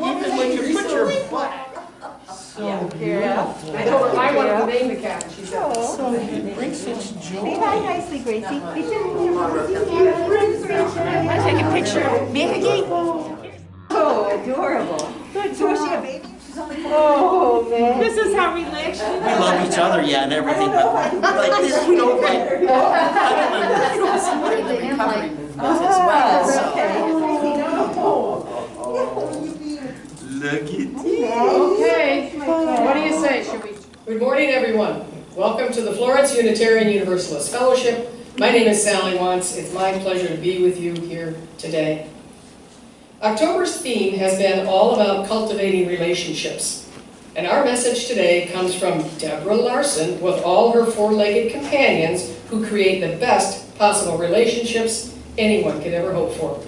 Even when you put your butt. So beautiful. I told her I wanted to name the cat. She said, So you bring such joy. Say hi nicely, Gracie. I'll take a picture. Maggie. Oh, adorable. Good. So is she a baby? She's only 4. Oh, man. This is how relaxed you We love each other, yeah, and everything, but like this, we don't like, I remember, somebody in the recovery movement as well, so. Look at you. okay, what do you say? Should we? Good morning, everyone. Welcome to the Florence Unitarian Universalist Fellowship. My name is Sally Wantz. It's my pleasure to be with you here today. October's theme has been all about cultivating relationships. And our message today comes from Deborah Larson with all her 4-legged companions who create the best possible relationships anyone could ever hope for.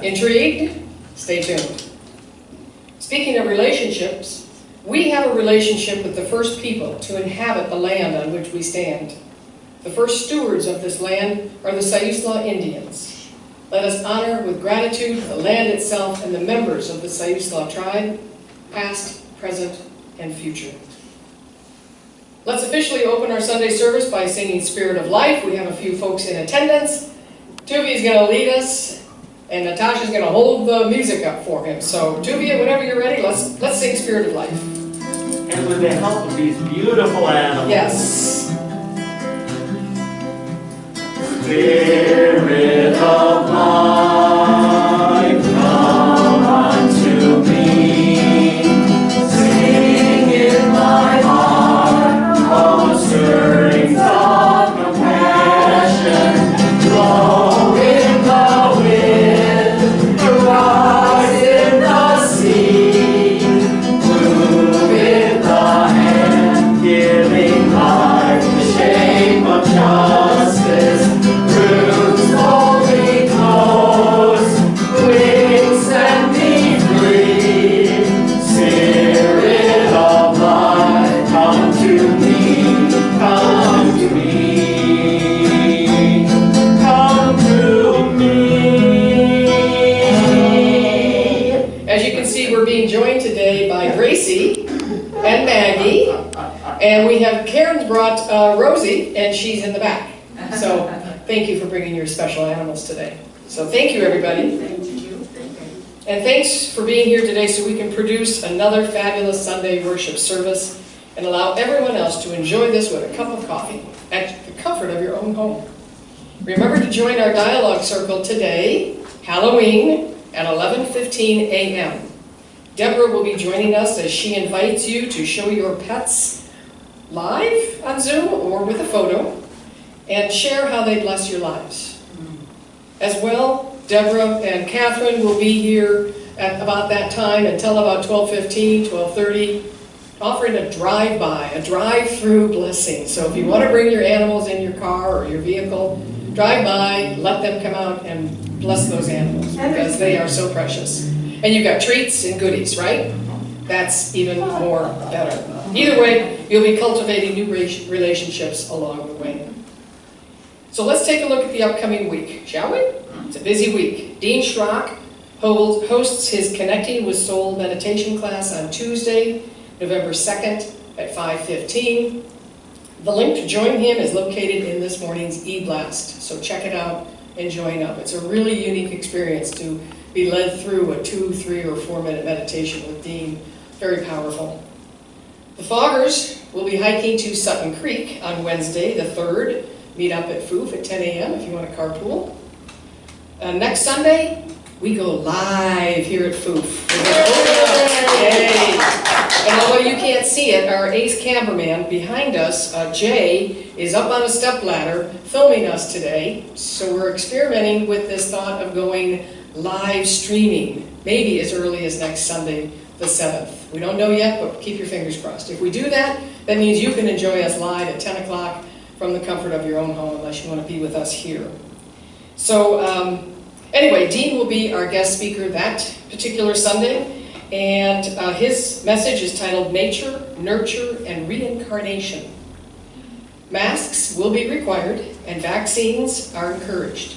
Intrigued? Stay tuned. Speaking of relationships, we have a relationship with the first people to inhabit the land on which we stand. The first stewards of this land are the Sayusla Indians. Let us honor with gratitude the land itself and the members of the Sayusla tribe, past, present, and future. Let's officially open our Sunday service by singing Spirit of Life. We have a few folks in attendance. Tuvia is going to lead us, and Natasha's going to hold the music up for him. So Tuvia, whenever you're ready, let's sing Spirit of Life. And with the help of these beautiful animals. Yes. Spirit of life, come unto me. Sing in my heart, oh stirring of compassion. Blow in the wind, rise in the sea. Move in the hand, giving life the shape of justice. Roots holding close, wings set me free. Spirit of life, come to me, come to me, come to me. As you can see, we're being joined today by Gracie and Maggie. And we have, Karen's brought Rosie, and she's in the back. So thank you for bringing your special animals today. So thank you, everybody. Thank you. And thanks for being here today so we can produce another fabulous Sunday worship service and allow everyone else to enjoy this with a cup of coffee at the comfort of your own home. Remember to join our dialogue circle today, Halloween, at 11:15 a.m. Deborah will be joining us as she invites you to show your pets live on Zoom or with a photo and share how they bless your lives. As well, Deborah and Catherine will be here at about that time until about 12:15, 12:30, offering a drive-by, a drive-through blessing. So if you want to bring your animals in your car or your vehicle, drive by, let them come out and bless those animals because they are so precious. And you've got treats and goodies, right? That's even more better. Either way, you'll be cultivating new relationships along the way. So let's take a look at the upcoming week, shall we? It's a busy week. Dean Schrock hosts his Connecting with Soul meditation class on Tuesday, November 2nd at 5:15. The link to join him is located in this morning's e-blast, so check it out and join up. It's a really unique experience to be led through a 2, 3, or 4-minute meditation with Dean. Very powerful. The Foggers will be hiking to Sutton Creek on Wednesday, the 3rd. Meet up at Foof at 10 a.m. if you want to carpool. Next Sunday, we go live here at Foof. Yay! And although you can't see it, our ace cameraman behind us, Jay, is up on a stepladder filming us today. So we're experimenting with this thought of going live streaming, maybe as early as next Sunday, the 7th. We don't know yet, but keep your fingers crossed. If we do that, that means you can enjoy us live at 10 o'clock from the comfort of your own home, unless you want to be with us here. So anyway, Dean will be our guest speaker that particular Sunday, and his message is titled Nature, Nurture, and Reincarnation. Masks will be required, and vaccines are encouraged.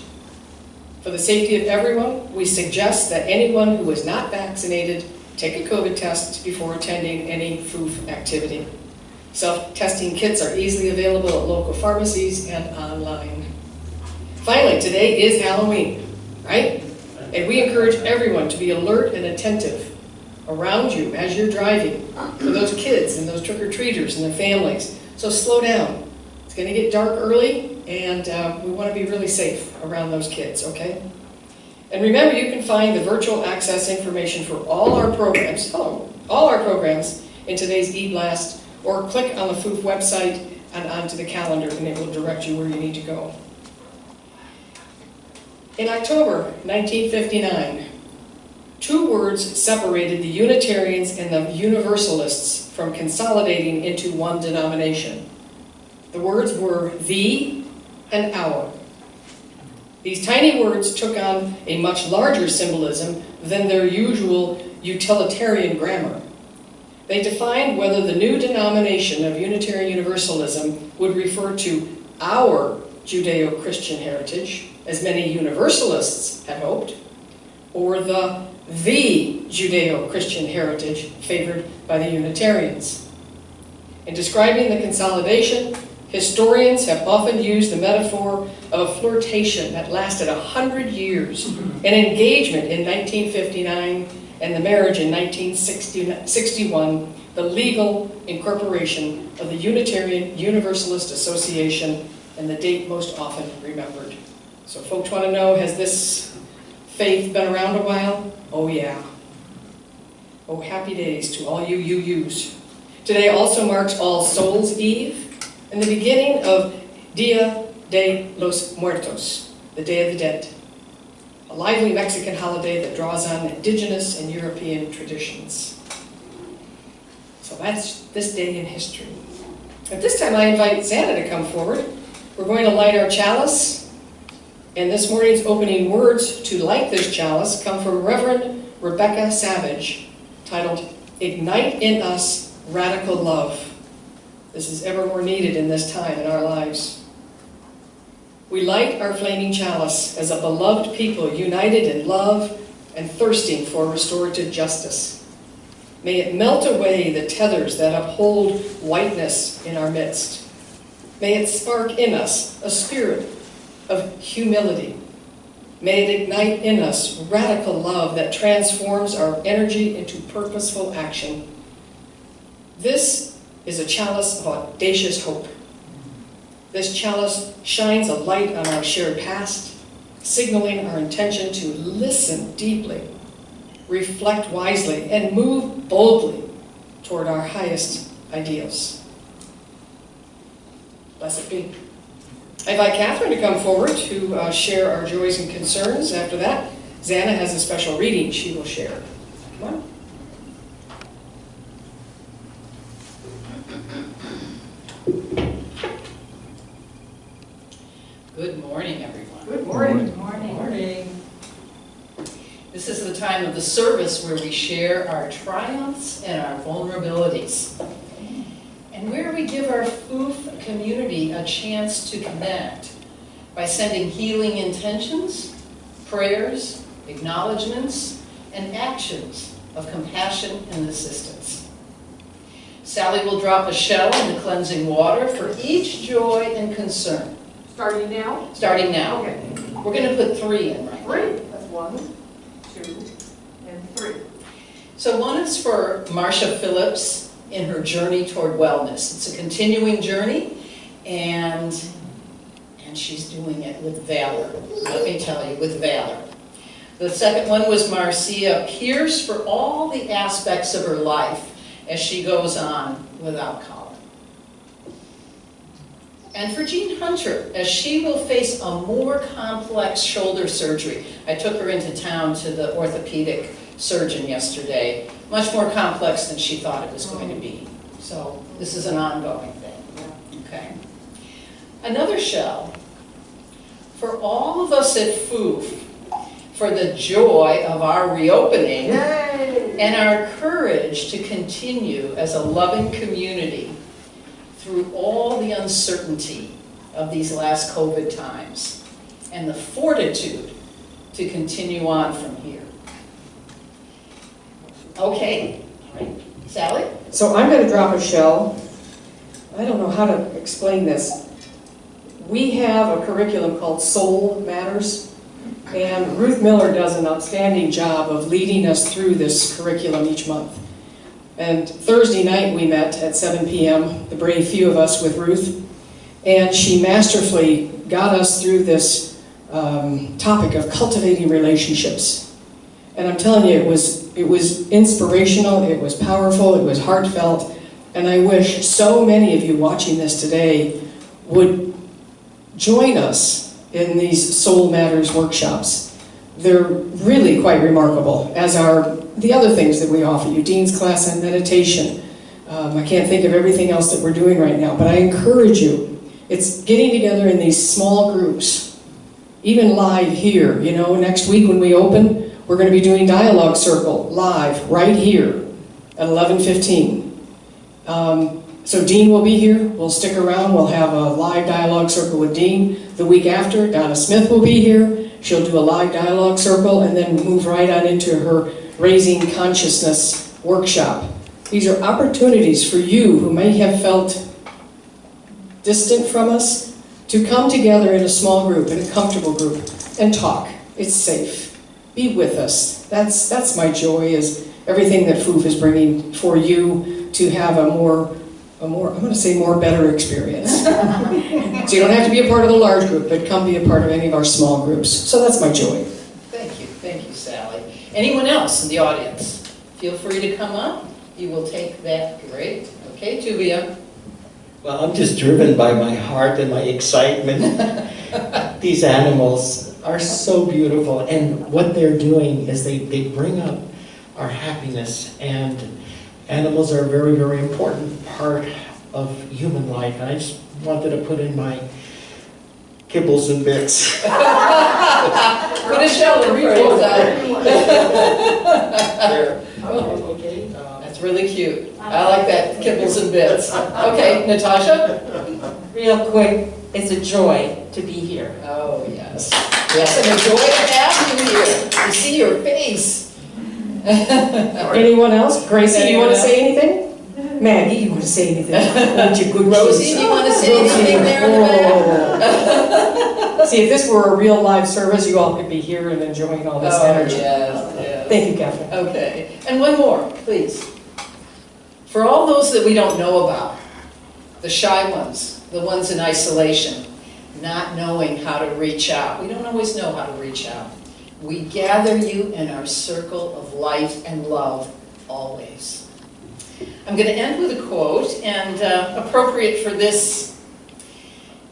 For the safety of everyone, we suggest that anyone who is not vaccinated take a COVID test before attending any FOOF activity. Self-testing kits are easily available at local pharmacies and online. Finally, today is Halloween, right? And we encourage everyone to be alert and attentive around you as you're driving, for those kids and those trick-or-treaters and their families. So slow down. It's going to get dark early, and we want to be really safe around those kids, okay? And remember, you can find the virtual access information for all our programs, in today's e-blast, or click on the FOOF website and onto the calendar, and it will direct you where you need to go. In October 1959, two words separated the Unitarians and the Universalists from consolidating into one denomination. The words were "the" and "our." These tiny words took on a much larger symbolism than their usual utilitarian grammar. They defined whether the new denomination of Unitarian Universalism would refer to our Judeo-Christian heritage, as many Universalists had hoped, or the Judeo-Christian heritage favored by the Unitarians. In describing the consolidation, historians have often used the metaphor of a flirtation that lasted 100 years, an engagement in 1959, and the marriage in 1961, the legal incorporation of the Unitarian Universalist Association, and the date most often remembered. So folks want to know, has this faith been around a while? Oh yeah. Oh, happy days to all you UUs. Today also marks All Souls Eve and the beginning of Dia de los Muertos, the Day of the Dead, a lively Mexican holiday that draws on indigenous and European traditions. So that's this day in history. At this time, I invite Xana to come forward. We're going to light our chalice, and this morning's opening words to light this chalice come from Reverend Rebecca Savage, titled, "Ignite in Us Radical Love." This is ever more needed in this time in our lives. We light our flaming chalice as a beloved people united in love and thirsting for restorative justice. May it melt away the tethers that uphold whiteness in our midst. May it spark in us a spirit of humility. May it ignite in us radical love that transforms our energy into purposeful action. This is a chalice of audacious hope. This chalice shines a light on our shared past, signaling our intention to listen deeply, reflect wisely, and move boldly toward our highest ideals. Blessed be. I invite Catherine to come forward to share our joys and concerns. After that, Xana has a special reading she will share. Come on. Good morning, everyone. Good morning. Good morning. This is the time of the service where we share our triumphs and our vulnerabilities, and where we give our FOOF community a chance to connect by sending healing intentions, prayers, acknowledgments, and actions of compassion and assistance. Sally will drop a shell in the cleansing water for each joy and concern. Starting now? Starting now. Okay. We're going to put 3 in right now. 3. That's 1, 2, and 3. So one is for Marcia Phillips in her journey toward wellness. It's a continuing journey, and she's doing it with valor. Let me tell you, with valor. The second one was Marcia Pierce for all the aspects of her life as she goes on without collar. And for Jean Hunter, as she will face a more complex shoulder surgery. I took her into town to the orthopedic surgeon yesterday. Much more complex than she thought it was going to be. So this is an ongoing thing. Okay. Another shell for all of us at FOOF, for the joy of our reopening. Yay! And our courage to continue as a loving community through all the uncertainty of these last COVID times, and the fortitude to continue on from here. Okay, all right. Sally? So I'm going to drop a shell. I don't know how to explain this. We have a curriculum called Soul Matters, and Ruth Miller does an outstanding job of leading us through this curriculum each month. And Thursday night we met at 7 p.m., the brave few of us with Ruth, and she masterfully got us through this topic of cultivating relationships. And I'm telling you, it was inspirational, it was powerful, it was heartfelt, and I wish so many of you watching this today would join us in these Soul Matters workshops. They're really quite remarkable, as are the other things that we offer you, Dean's class on meditation. I can't think of everything else that we're doing right now, but I encourage you. It's getting together in these small groups, even live here. You know, next week when we open, we're going to be doing Dialogue Circle live right here at 11:15. So Dean will be here. We'll stick around. We'll have a live Dialogue Circle with Dean. The week after, Donna Smith will be here. She'll do a live Dialogue Circle and then move right on into her Raising Consciousness workshop. These are opportunities for you who may have felt distant from us to come together in a small group, in a comfortable group, and talk. It's safe. Be with us. That's my joy, is everything that FOOF is bringing for you to have a more, I'm going to say more better experience. So you don't have to be a part of the large group, but come be a part of any of our small groups. So that's my joy. Thank you, Sally. Anyone else in the audience? Feel free to come up. You will take that. Great. Okay, Tuvia. Well, I'm just driven by my heart and my excitement. These animals are so beautiful, and what they're doing is they bring up our happiness, and animals are a very, very important part of human life, and I just wanted to put in my kibbles and bits. Put a shell and read That's really cute. I like that, kibbles and bits. Okay, Natasha? Real quick, it's a joy to be here. Oh, yes. Yes, and a joy to have you here, to see your face. Anyone else? Gracie, do you want to say anything? Maggie, you want to say anything? Aren't you good Rosie, kids? do you want to say anything there in the back? See, if this were a real live service, you all could be here and enjoying all this energy. Yes. Thank you, Catherine. Okay, and one more, please. For all those that we don't know about, the shy ones, the ones in isolation, not knowing how to reach out. We don't always know how to reach out. We gather you in our circle of light and love always. I'm going to end with a quote, and appropriate for this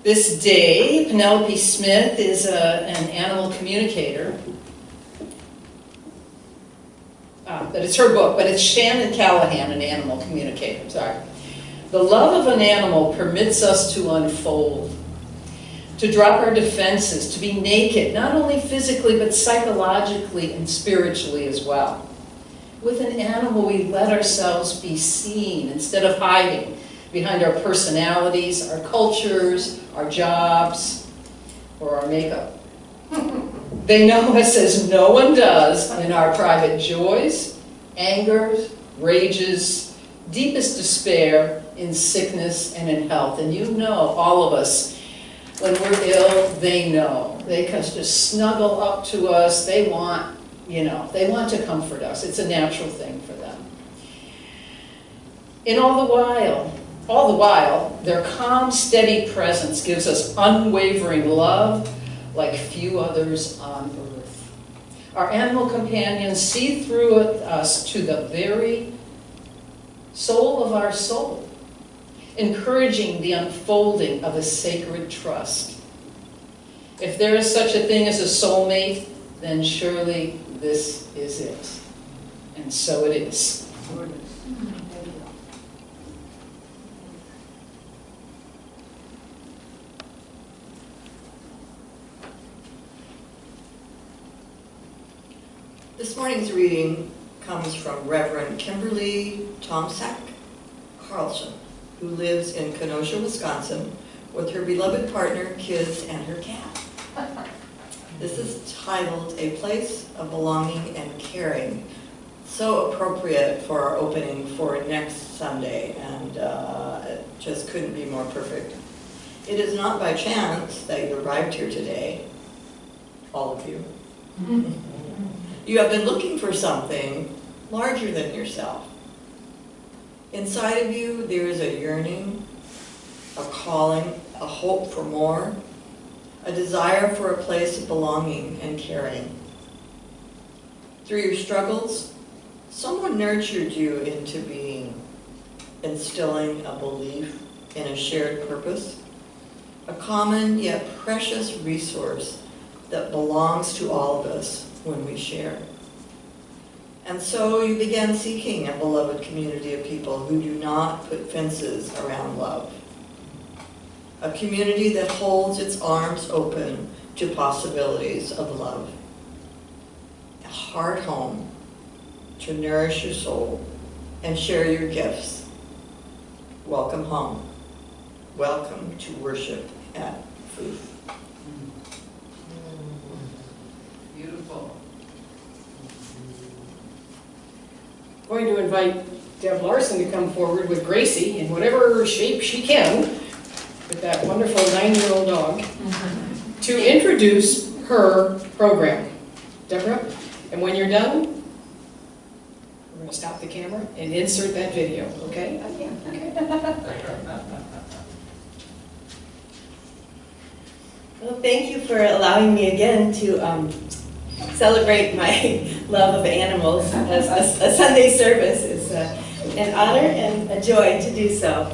day. Penelope Smith is an animal communicator. But it's her book, but it's Shannon Callahan, an animal communicator, sorry. The love of an animal permits us to unfold, to drop our defenses, to be naked, not only physically, but psychologically and spiritually as well. With an animal, we let ourselves be seen instead of hiding behind our personalities, our cultures, our jobs, or our makeup. They know us as no one does in our private joys, angers, rages, deepest despair, in sickness and in health. And you know, all of us, when we're ill, they know. They can just snuggle up to us. They want, they want to comfort us. It's a natural thing for them. And all the while, their calm, steady presence gives us unwavering love like few others on earth. Our animal companions see through us to the very soul of our soul, encouraging the unfolding of a sacred trust. If there is such a thing as a soulmate, then surely this is it. And so it is. This morning's reading comes from Reverend Kimberly Tomczak Carlson, who lives in Kenosha, Wisconsin, with her beloved partner, kids, and her cat. This is titled A Place of Belonging and Caring. So appropriate for our opening for next Sunday, and it just couldn't be more perfect. It is not by chance that you arrived here today, all of you. You have been looking for something larger than yourself. Inside of you, there is a yearning, a calling, a hope for more, a desire for a place of belonging and caring. Through your struggles, someone nurtured you into being, instilling a belief in a shared purpose, a common yet precious resource that belongs to all of us when we share. And so you began seeking a beloved community of people who do not put fences around love. A community that holds its arms open to possibilities of love. A heart home to nourish your soul and share your gifts. Welcome home. Welcome to worship at Food. Beautiful. I'm going to invite Deb Larson to come forward with Gracie in whatever shape she can, with that wonderful 9-year-old dog, to introduce her program. Deborah, and when you're done, we're going to stop the camera and insert that video, okay? Well, thank you for allowing me again to celebrate my love of animals as a Sunday service. It's an honor and a joy to do so.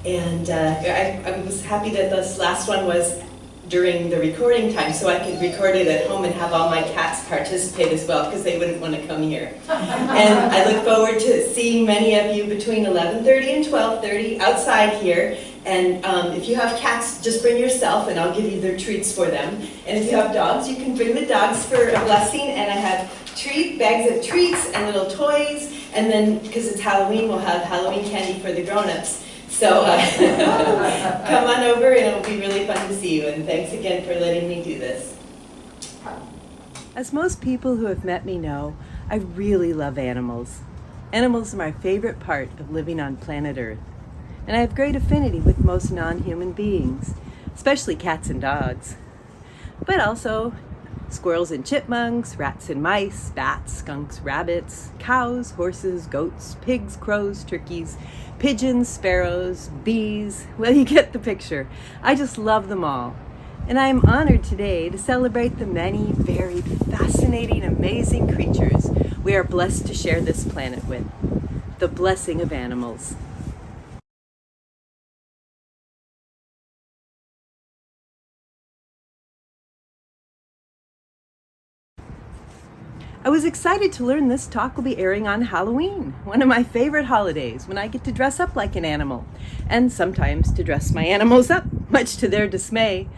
And I was happy that this last one was during the recording time, so I could record it at home and have all my cats participate as well, because they wouldn't want to come here. And I look forward to seeing many of you between 11:30 and 12:30 outside here. And if you have cats, just bring yourself and I'll give you their treats for them. And if you have dogs, you can bring the dogs for a blessing. And I have bags of treats and little toys. And then, because it's Halloween, we'll have Halloween candy for the grown-ups. So come on over and it'll be really fun to see you. And thanks again for letting me do this. As most people who have met me know, I really love animals. Animals are my favorite part of living on planet Earth. And I have great affinity with most non-human beings, especially cats and dogs. But also squirrels and chipmunks, rats and mice, bats, skunks, rabbits, cows, horses, goats, pigs, crows, turkeys, pigeons, sparrows, bees. Well, you get the picture. I just love them all. And I am honored today to celebrate the many, varied, fascinating, amazing creatures we are blessed to share this planet with. The blessing of animals. I was excited to learn this talk will be airing on Halloween, one of my favorite holidays, when I get to dress up like an animal, and sometimes to dress my animals up, much to their dismay.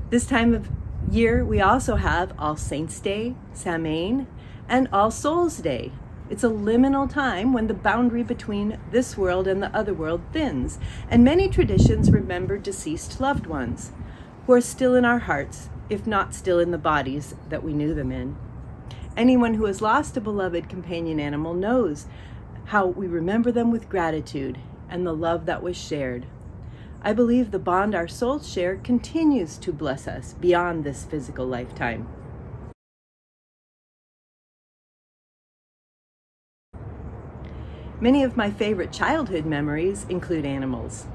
This time of year, we also have All Saints' Day, Samhain, and All Souls' Day. It's a liminal time when the boundary between this world and the other world thins, and many traditions remember deceased loved ones who are still in our hearts, if not still in the bodies that we knew them in. Anyone who has lost a beloved companion animal knows how we remember them with gratitude and the love that was shared. I believe the bond our souls share continues to bless us beyond this physical lifetime. Many of my favorite childhood memories include animals.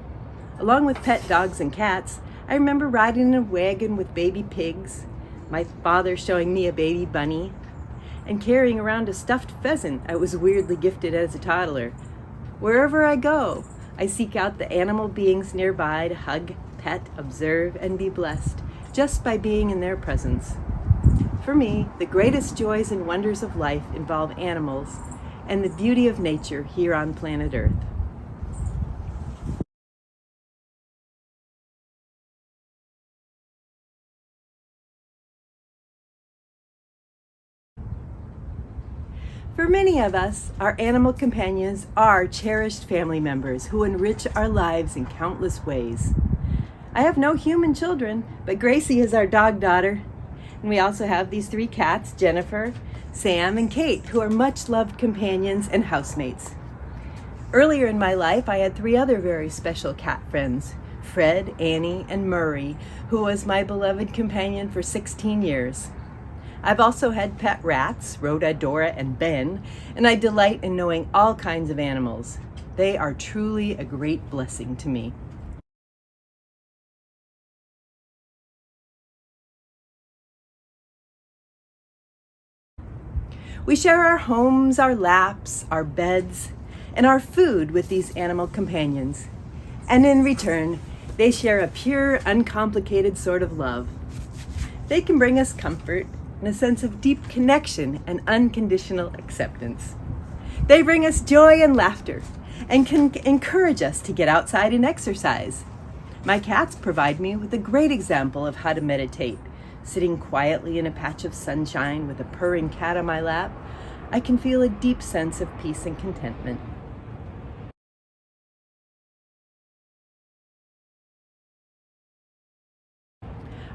Along with pet dogs and cats, I remember riding in a wagon with baby pigs, my father showing me a baby bunny, and carrying around a stuffed pheasant I was weirdly gifted as a toddler. Wherever I go, I seek out the animal beings nearby to hug, pet, observe, and be blessed, just by being in their presence. For me, the greatest joys and wonders of life involve animals and the beauty of nature here on planet Earth. For For many of us, our animal companions are cherished family members who enrich our lives in countless ways. I have no human children, but Gracie is our dog daughter. And we also have these 3 cats, Jennifer, Sam, and Kate, who are much loved companions and housemates. Earlier in my life, I had 3 other very special cat friends, Fred, Annie, and Murray, who was my beloved companion for 16 years. I've also had pet rats, Rhoda, Dora, and Ben, and I delight in knowing all kinds of animals. They are truly a great blessing to me. We share our homes, our laps, our beds, and our food with these animal companions. And in return, they share a pure, uncomplicated sort of love. They can bring us comfort and a sense of deep connection and unconditional acceptance. They bring us joy and laughter and can encourage us to get outside and exercise. My cats provide me with a great example of how to meditate. Sitting quietly in a patch of sunshine with a purring cat on my lap, I can feel a deep sense of peace and contentment.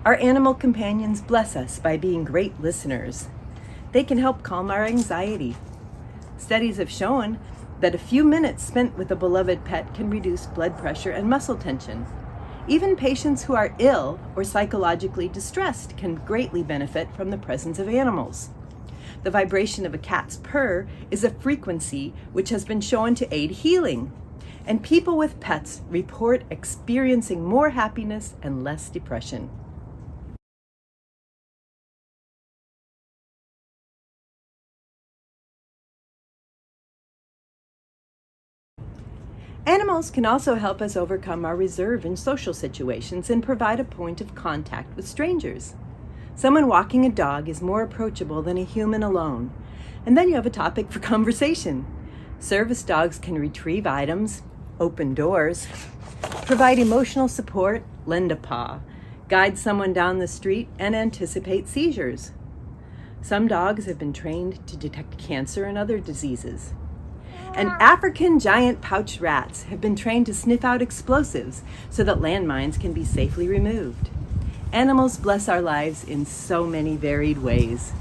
Our animal companions bless us by being great listeners. They can help calm our anxiety. Studies have shown that a few minutes spent with a beloved pet can reduce blood pressure and muscle tension. Even patients who are ill or psychologically distressed can greatly benefit from the presence of animals. The vibration of a cat's purr is a frequency which has been shown to aid healing, and people with pets report experiencing more happiness and less depression. Animals can also help us overcome our reserve in social situations and provide a point of contact with strangers. Someone walking a dog is more approachable than a human alone, and then you have a topic for conversation. Service dogs can retrieve items, open doors, provide emotional support, lend a paw, guide someone down the street, and anticipate seizures. Some dogs have been trained to detect cancer and other diseases. And African giant pouch rats have been trained to sniff out explosives so that landmines can be safely removed. Animals bless our lives in so many varied ways.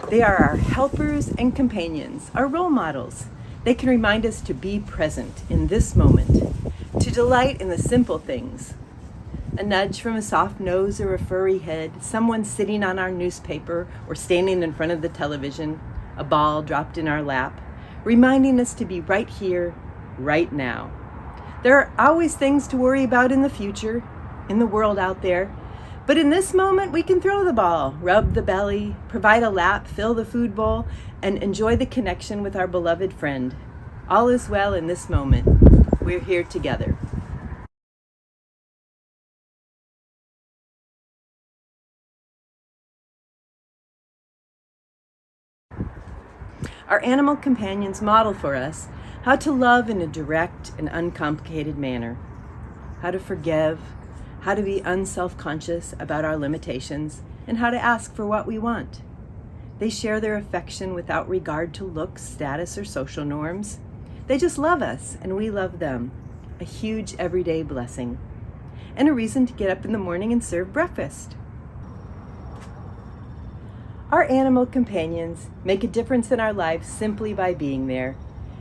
They are our helpers and companions, our role models. They can remind us to be present in this moment, to delight in the simple things. A nudge from a soft nose or a furry head, someone sitting on our newspaper or standing in front of the television, a ball dropped in our lap, reminding us to be right here, right now. There are always things to worry about in the future, in the world out there, but in this moment we can throw the ball, rub the belly, provide a lap, fill the food bowl, and enjoy the connection with our beloved friend. All is well in this moment. We're here together. Our animal companions model for us how to love in a direct and uncomplicated manner, how to forgive, how to be unself-conscious about our limitations, and how to ask for what we want. They share their affection without regard to looks, status, or social norms. They just love us, and we love them. A huge everyday blessing, and a reason to get up in the morning and serve breakfast. Our animal companions make a difference in our lives simply by being there,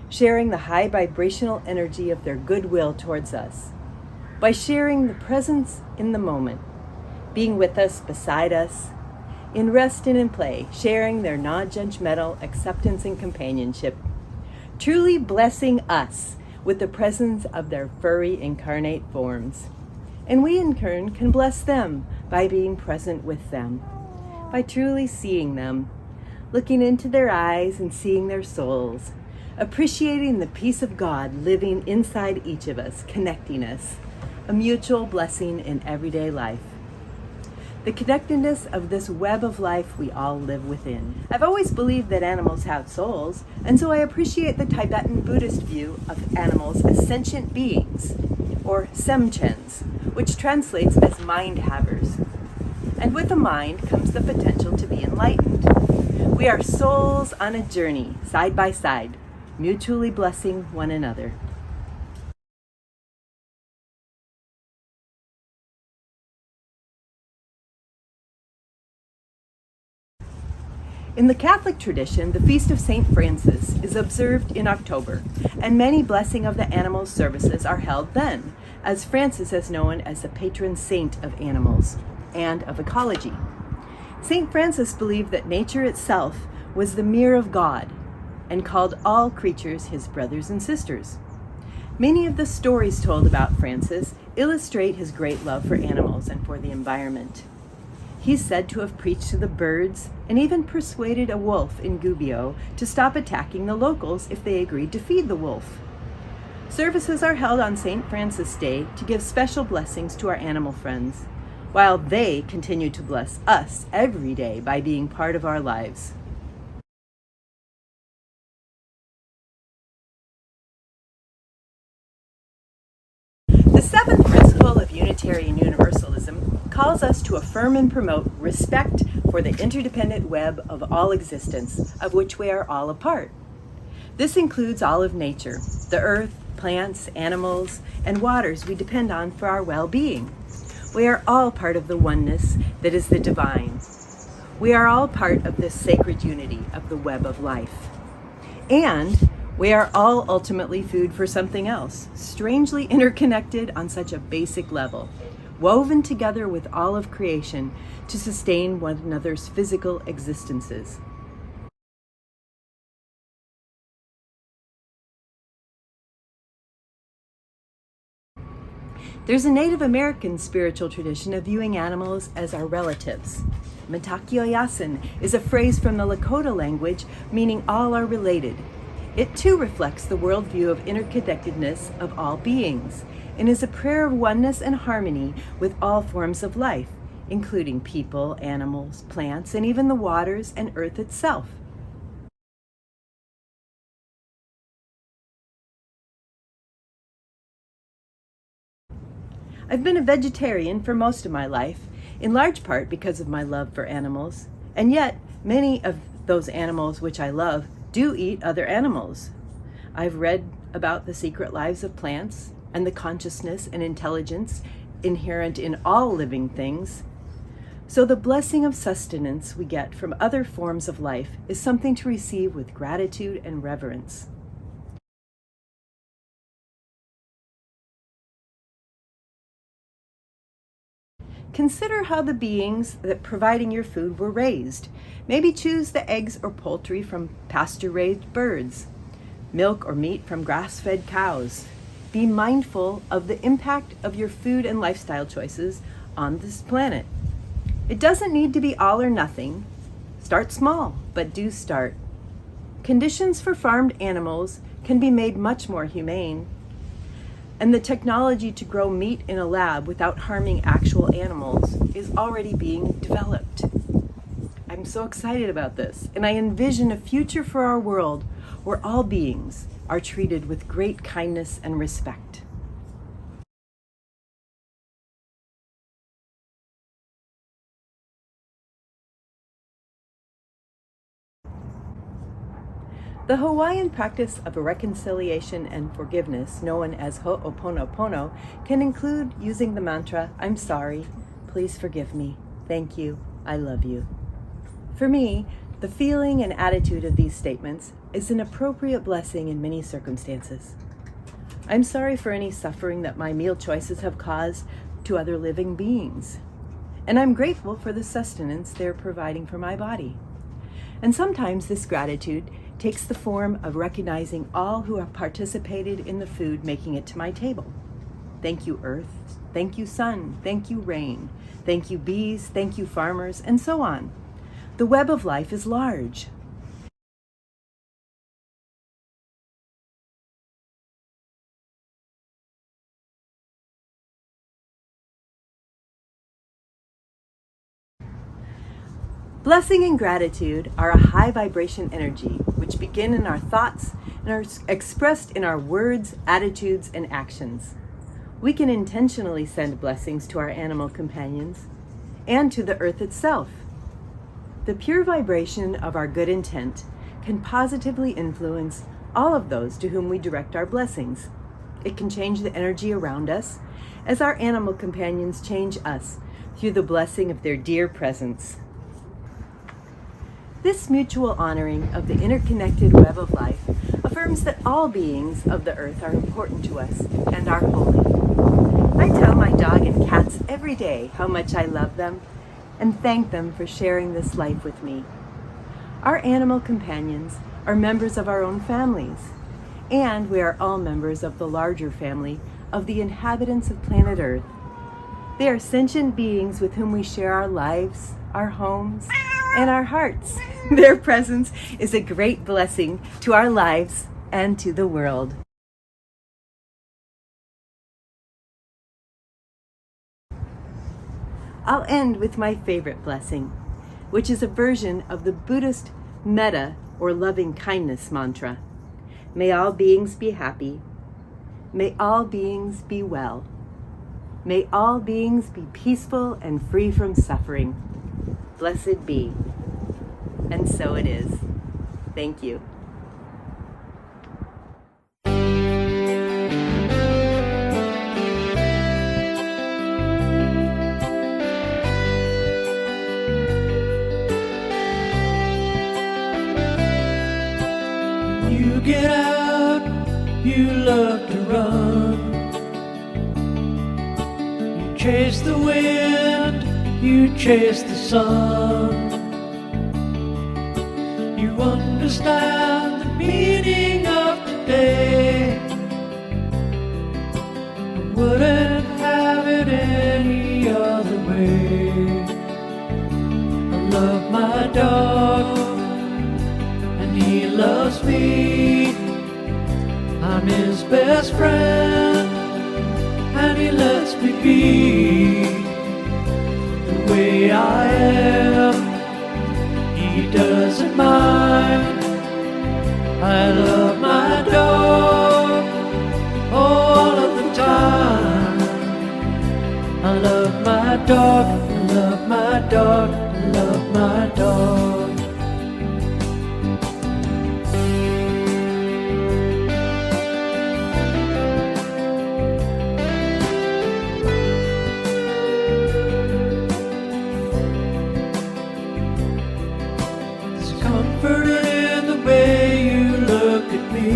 sharing the high vibrational energy of their goodwill towards us, by sharing the presence in the moment, being with us, beside us, in rest and in play, sharing their non-judgmental acceptance and companionship, truly blessing us with the presence of their furry incarnate forms. And we in turn can bless them by being present with them, by truly seeing them, looking into their eyes and seeing their souls, appreciating the peace of God living inside each of us, connecting us, a mutual blessing in everyday life. the connectedness of this web of life we all live within. I've always believed that animals have souls, and so I appreciate the Tibetan Buddhist view of animals as sentient beings, or semchens, which translates as mind-havers. And with a mind comes the potential to be enlightened. We are souls on a journey, side by side, mutually blessing one another. In the Catholic tradition, the Feast of St. Francis is observed in October, and many Blessing of the Animals services are held then, as Francis is known as the patron saint of animals and of ecology. St. Francis believed that nature itself was the mirror of God and called all creatures his brothers and sisters. Many of the stories told about Francis illustrate his great love for animals and for the environment. He's said to have preached to the birds and even persuaded a wolf in Gubbio to stop attacking the locals if they agreed to feed the wolf. Services are held on St. Francis Day to give special blessings to our animal friends, while they continue to bless us every day by being part of our lives. The seventh principle of Unitarian Universalism calls us to affirm and promote respect for the interdependent web of all existence, of which we are all a part. This includes all of nature, the earth, plants, animals, and waters we depend on for our well-being. We are all part of the oneness that is the divine. We are all part of this sacred unity of the web of life. And we are all ultimately food for something else, strangely interconnected on such a basic level, woven together with all of creation to sustain one another's physical existences. There's a Native American spiritual tradition of viewing animals as our relatives. Matakioyasin is a phrase from the Lakota language meaning all are related. It too reflects the worldview of interconnectedness of all beings and is a prayer of oneness and harmony with all forms of life, including people, animals, plants, and even the waters and earth itself. I've been a vegetarian for most of my life, in large part because of my love for animals, and yet many of those animals which I love do eat other animals. I've read about the secret lives of plants and the consciousness and intelligence inherent in all living things. So the blessing of sustenance we get from other forms of life is something to receive with gratitude and reverence. Consider how the beings that providing your food were raised. Maybe choose the eggs or poultry from pasture-raised birds, milk or meat from grass-fed cows. Be mindful of the impact of your food and lifestyle choices on this planet. It doesn't need to be all or nothing. Start small, but do start. Conditions for farmed animals can be made much more humane, and the technology to grow meat in a lab without harming actual animals is already being developed. I'm so excited about this, and I envision a future for our world where all beings are treated with great kindness and respect. The Hawaiian practice of reconciliation and forgiveness, known as Ho'oponopono, can include using the mantra, "I'm sorry, please forgive me, thank you, I love you." For me, the feeling and attitude of these statements is an appropriate blessing in many circumstances. I'm sorry for any suffering that my meal choices have caused to other living beings, and I'm grateful for the sustenance they're providing for my body. And sometimes this gratitude takes the form of recognizing all who have participated in the food making it to my table. Thank you, earth. Thank you, sun. Thank you, rain. Thank you, bees. Thank you, farmers, and so on. The web of life is large. Blessing and gratitude are a high vibration energy which begin in our thoughts and are expressed in our words, attitudes, and actions. We can intentionally send blessings to our animal companions and to the earth itself. The pure vibration of our good intent can positively influence all of those to whom we direct our blessings. It can change the energy around us as our animal companions change us through the blessing of their dear presence. This mutual honoring of the interconnected web of life affirms that all beings of the earth are important to us and are holy. I tell my dog and cats every day how much I love them and thank them for sharing this life with me. Our animal companions are members of our own families, and we are all members of the larger family of the inhabitants of planet Earth. They are sentient beings with whom we share our lives, our homes, and our hearts. Their presence is a great blessing to our lives and to the world. I'll end with my favorite blessing, which is a version of the Buddhist metta or loving kindness mantra. May all beings be happy. May all beings be well. May all beings be peaceful and free from suffering. Blessed be. And so it is. Thank you. You get out, you love to run. You chase the wind, you chase the sun. You understand the meaning of today. I wouldn't have it any other way. I love my dog, and he loves me. I'm his best friend, and he lets me be the way I am. He doesn't mind. I love my dog all of the time. I love my dog, I love my dog, I love my dog. Comforted in the way you look at me,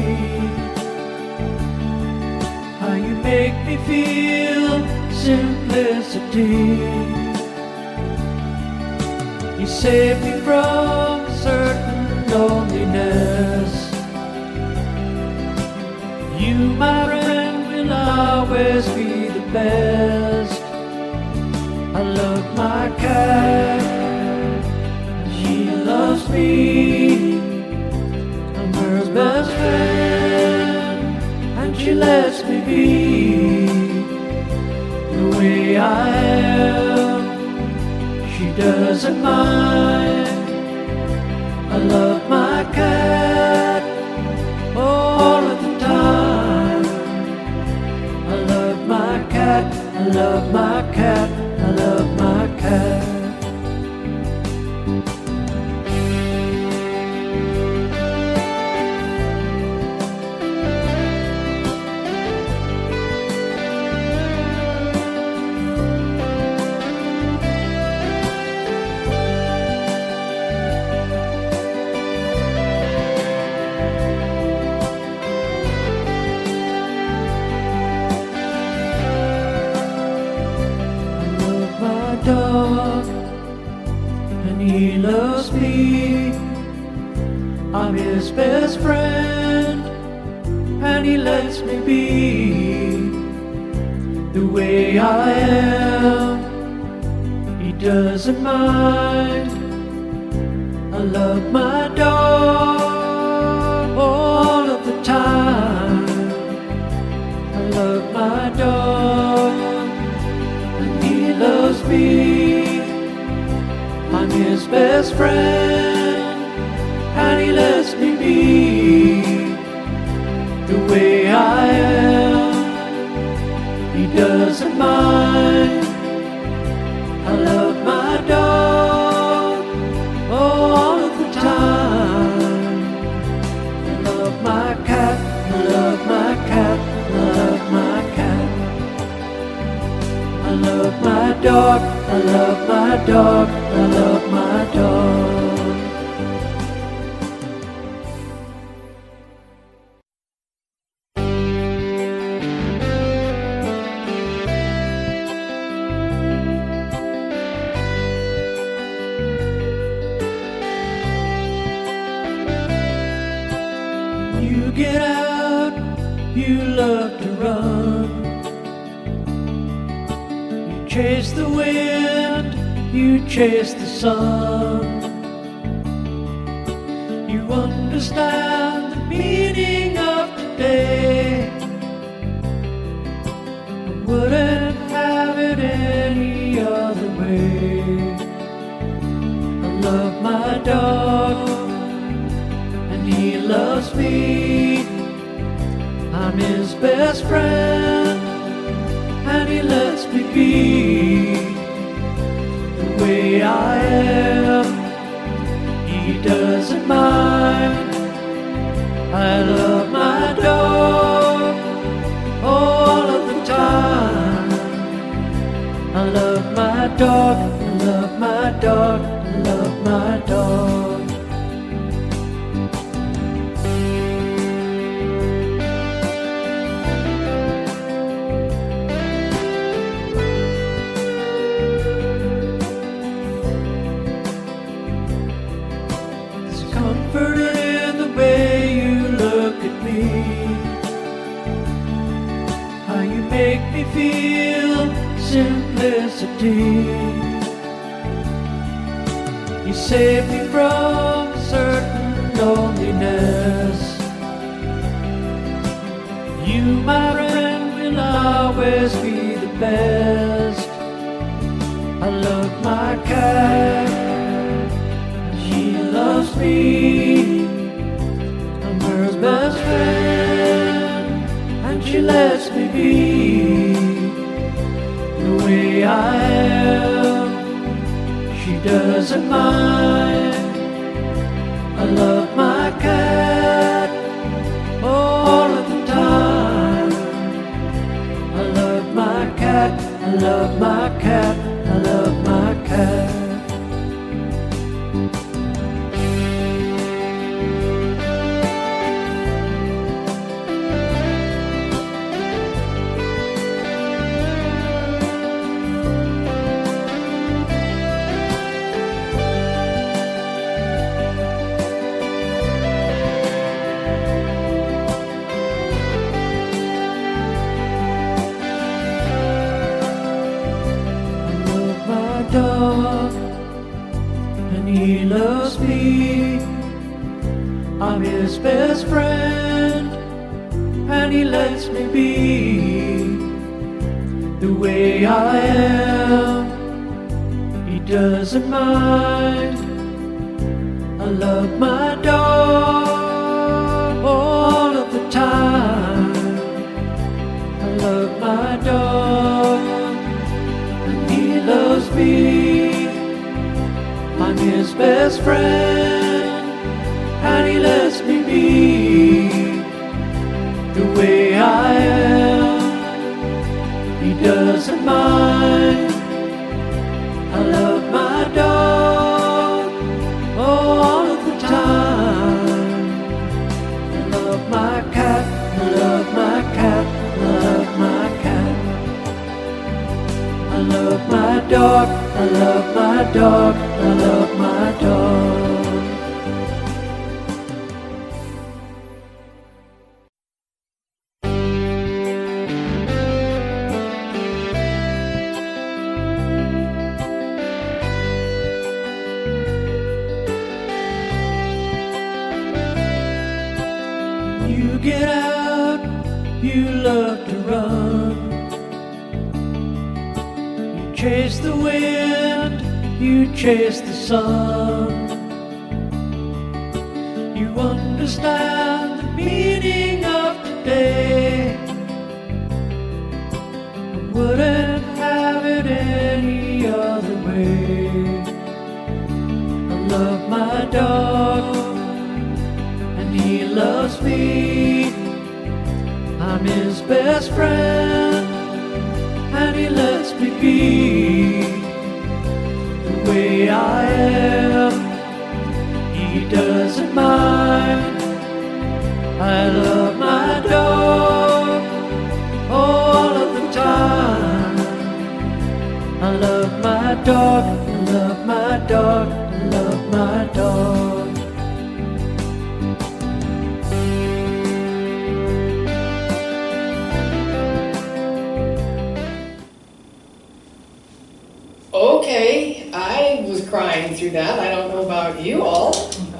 how you make me feel simplicity. You save me from certain loneliness. You, my friend, will always be the best. I love my cat, she loves me. I'm her best friend, and she lets me be the way I am. She doesn't mind. I love my cat all of the time. I love my cat, I love my cat, I love my cat. Dog, and he loves me. I'm his best friend, and he lets me be the way I am. He doesn't mind. I love my dog all of the time. I love my dog, loves me. I'm his best friend, and he lets me be the way I am. He doesn't mind. I love my dog, oh, all of the time. I love my cat, I love my cat, I love my cat. I love my dog, I love my dog, I love my dog. You get out, you love to run. You chase the wind, you chase the sun. You understand the meaning of today. I wouldn't have it any other way. I love my dog, and he loves me. I'm his best friend, and he lets me be the way I am. He doesn't mind. I love my dog all of the time. I love my dog, I love my dog, I love my dog. Comforted in the way you look at me, how you make me feel simplicity. You save me from certain loneliness. You, my friend, will always be the best. I love my cat, she loves me. I'm her best friend, and she lets me be the way I am. She doesn't mind. I love my cat all of the time. I love my cat, I love my cat, I love my cat. Dog, and he loves me. I'm his best friend, and he lets me be the way I am. He doesn't mind. I love my dog all of the time. I love my dog, loves me. I'm his best friend, and he lets me be the way I am. He doesn't mind. I love my dog all of the time. I love my cat, I love my cat, I love my cat. I love my dog, I love my dog, I love my dog. You get out, you love to run. Chase the wind, you chase the sun. You understand the meaning of today. I wouldn't have it any other way. I love my dog, and he loves me. I'm his best friend, and he lets me be the way I am. He doesn't mind. I love my dog all of the time. I love my dog, I love my dog, I love my dog. Okay, I was crying through that. I don't know about you all.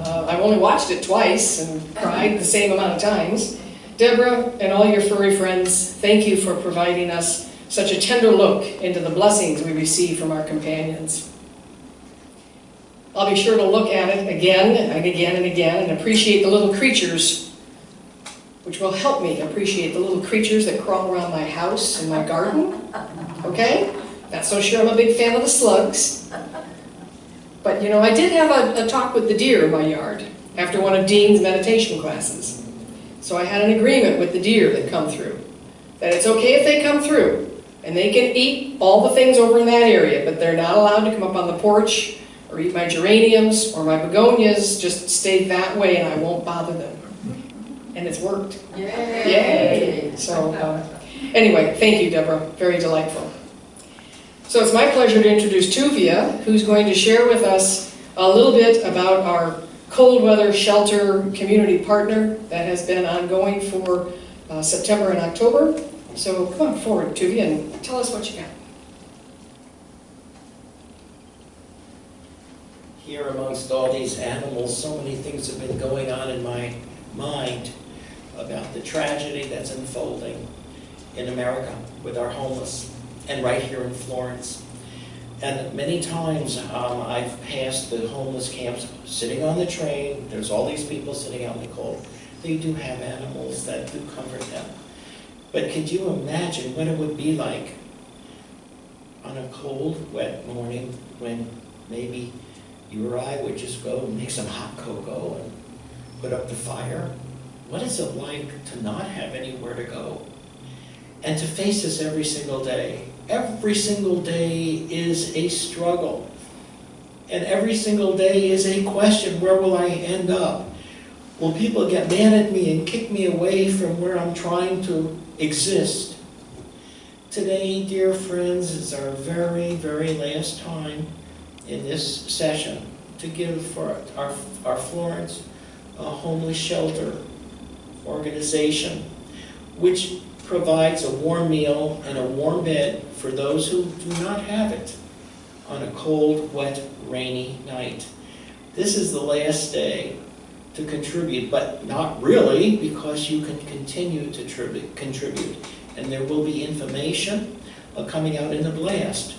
I've only watched it twice and cried the same amount of times. Deborah and all your furry friends, thank you for providing us such a tender look into the blessings we receive from our companions. I'll be sure to look at it again and again and again and appreciate the little creatures, which will help me appreciate the little creatures that crawl around my house and my garden. Okay? Not so sure I'm a big fan of the slugs. But you know, I did have a talk with the deer in my yard after one of Dean's meditation classes. So I had an agreement with the deer that come through, that it's okay if they come through, and they can eat all the things over in that area, but they're not allowed to come up on the porch or eat my geraniums or my begonias. Just stay that way and I won't bother them. And it's worked. Yay! So anyway, thank you, Deborah. Very delightful. So it's my pleasure to introduce Tuvia, who's going to share with us a little bit about our cold weather shelter community partner that has been ongoing for September and October. So come on forward, Tuvia, and tell us what you got. Here amongst all these animals, so many things have been going on in my mind about the tragedy that's unfolding in America with our homeless, and right here in Florence. And many times I've passed the homeless camps sitting on the train. There's all these people sitting out in the cold. They do have animals that do comfort them. But could you imagine what it would be like on a cold, wet morning when maybe you or I would just go and make some hot cocoa and put up the fire? What is it like to not have anywhere to go? And to face this every single day. Every single day is a struggle. And every single day is a question, where will I end up? Will people get mad at me and kick me away from where I'm trying to exist? Today, dear friends, is our very, very last time in this session to give for our Florence homeless shelter organization, which provides a warm meal and a warm bed for those who do not have it on a cold, wet, rainy night. This is the last day to contribute, but not really, because you can continue to contribute. And there will be information coming out in the blast.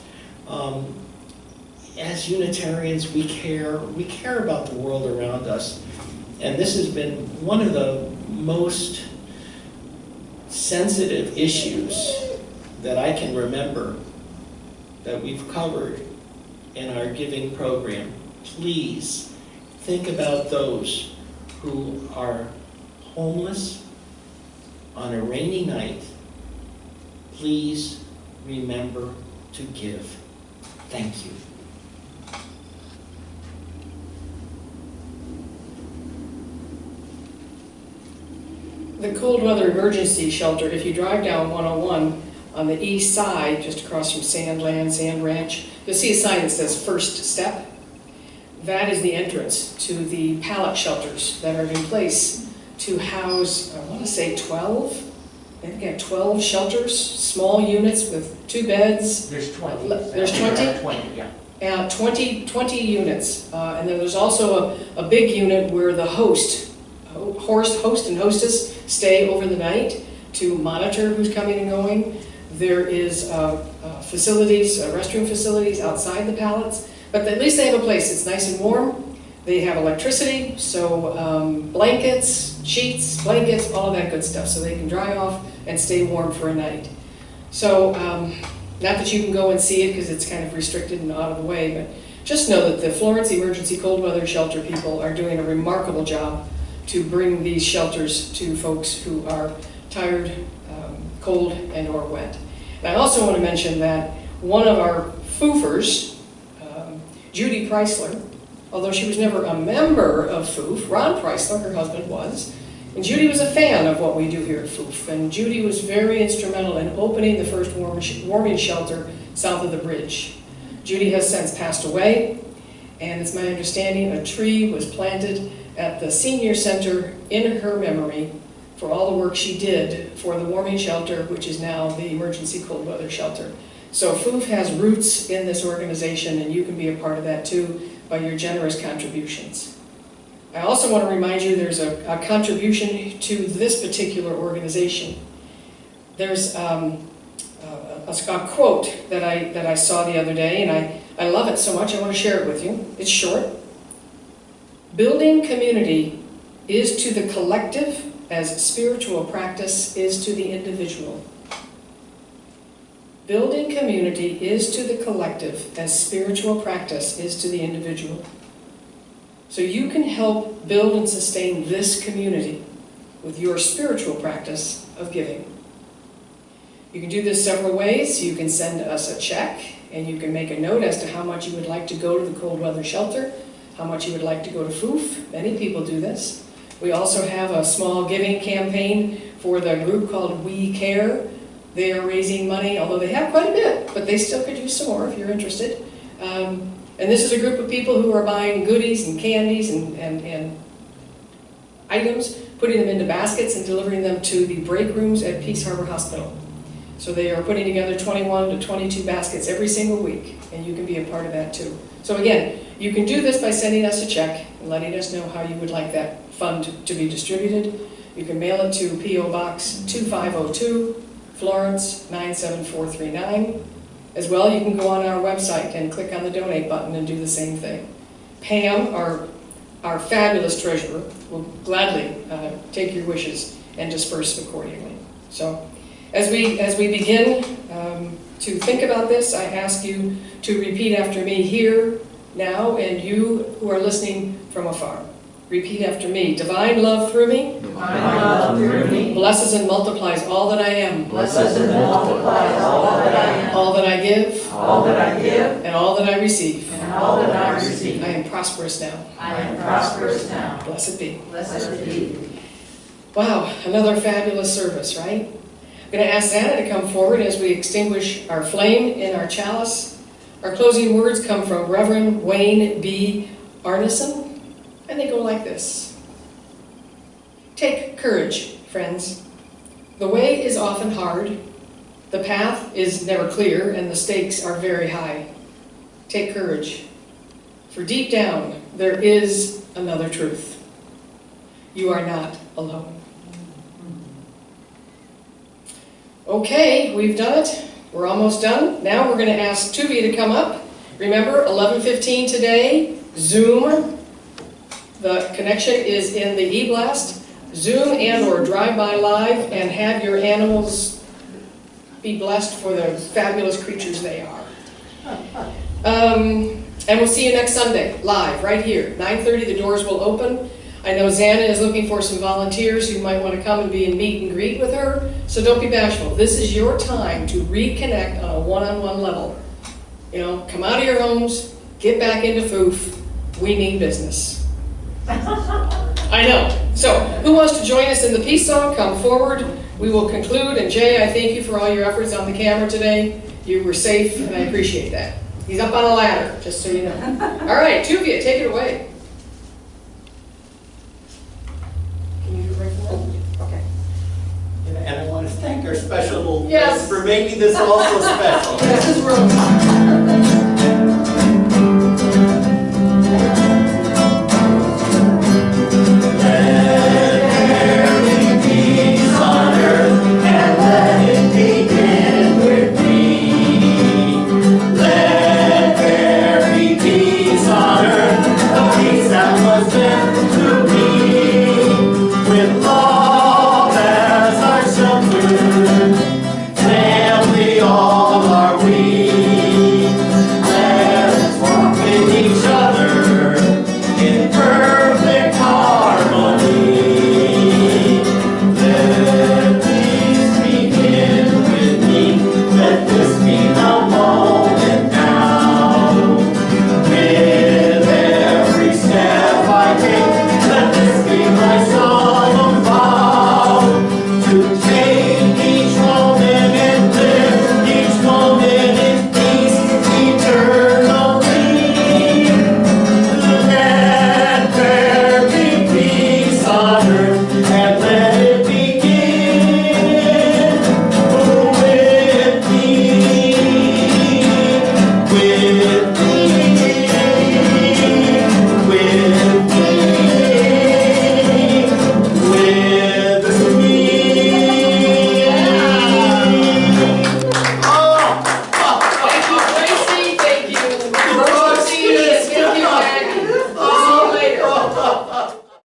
As Unitarians, we care about the world around us. And this has been one of the most sensitive issues that I can remember that we've covered in our giving program. Please think about those who are homeless on a rainy night. Please remember to give. Thank you. The cold weather emergency shelter, if you drive down 101 on the east side, just across from Sand Ranch, you'll see a sign that says First Step. That is the entrance to the pallet shelters that are in place to house, I want to say 12. I think I have 12 shelters, small units with 2 beds. There's 20. There's 20? 20, yeah. 20 units. And then there's also a big unit where the host and hostess stay over the night to monitor who's coming and going. There is facilities, restroom facilities outside the pallets. But at least they have a place. It's nice and warm. They have electricity, so blankets, sheets, blankets, all of that good stuff, so they can dry off and stay warm for a night. So, not that you can go and see it because it's kind of restricted and out of the way, but just know that the Florence Emergency Cold Weather Shelter people are doing a remarkable job to bring these shelters to folks who are tired, cold, and or wet. And I also want to mention that one of our foofers, Judy Preisler, although she was never a member of FOOF, Ron Preisler, her husband, was. And Judy was a fan of what we do here at FOOF. And Judy was very instrumental in opening the first warming shelter south of the bridge. Judy has since passed away, and it's my understanding a tree was planted at the senior center in her memory for all the work she did for the warming shelter, which is now the emergency cold weather shelter. So FOOF has roots in this organization, and you can be a part of that too by your generous contributions. I also want to remind you there's a contribution to this particular organization. There's a quote that I saw the other day, and I love it so much I want to share it with you. It's short. Building community is to the collective as spiritual practice is to the individual. Building community is to the collective as spiritual practice is to the individual. So you can help build and sustain this community with your spiritual practice of giving. You can do this several ways. You can send us a check, and you can make a note as to how much you would like to go to the cold weather shelter, how much you would like to go to FOOF. Many people do this. We also have a small giving campaign for the group called We Care. They are raising money, although they have quite a bit, but they still could use some more if you're interested. And this is a group of people who are buying goodies and candies and items, putting them into baskets and delivering them to the break rooms at Peace Harbor Hospital. So they are putting together 21 to 22 baskets every single week, and you can be a part of that too. So again, you can do this by sending us a check and letting us know how you would like that fund to be distributed. You can mail it to P.O. Box 2502, Florence 97439. As well, you can go on our website and click on the donate button and do the same thing. Pam, our fabulous treasurer, will gladly take your wishes and disperse accordingly. So as we begin to think about this, I ask you to repeat after me here, now, and you who are listening from afar. Repeat after me. Divine love through me. Divine love through me. Blesses and multiplies all that I am. Blesses and multiplies all that I am. All that I give. All that I give. And all that I receive. And all that I receive. I am prosperous now. I am prosperous now. Blessed be. Blessed be. Wow, another fabulous service, right? I'm going to ask Anna to come forward as we extinguish our flame in our chalice. Our closing words come from Reverend Wayne B. Arneson. And they go like this. Take courage, friends. The way is often hard. The path is never clear, and the stakes are very high. Take courage. For deep down, there is another truth. You are not alone. Okay, we've done it. We're almost done. Now we're going to ask Tuvi to come up. Remember, 11:15 today, Zoom. The connection is in the e-blast. Zoom and or drive-by live, and have your animals be blessed for the fabulous creatures they are. And we'll see you next Sunday, live, right here. 9:30, the doors will open. I know Xana is looking for some volunteers who might want to come and be in meet and greet with her, so don't be bashful. This is your time to reconnect on a one-on-one level. You know, come out of your homes, get back into FOOF. We mean business. I know. So, who wants to join us in the peace song? Come forward. We will conclude. And Jay, I thank you for all your efforts on the camera today. You were safe, and I appreciate that. He's up on a ladder, just so you know. All right, Tuvia, take it away. Can you do it right forward? Okay. And I want to thank our special Yes. for making this also special. This is room.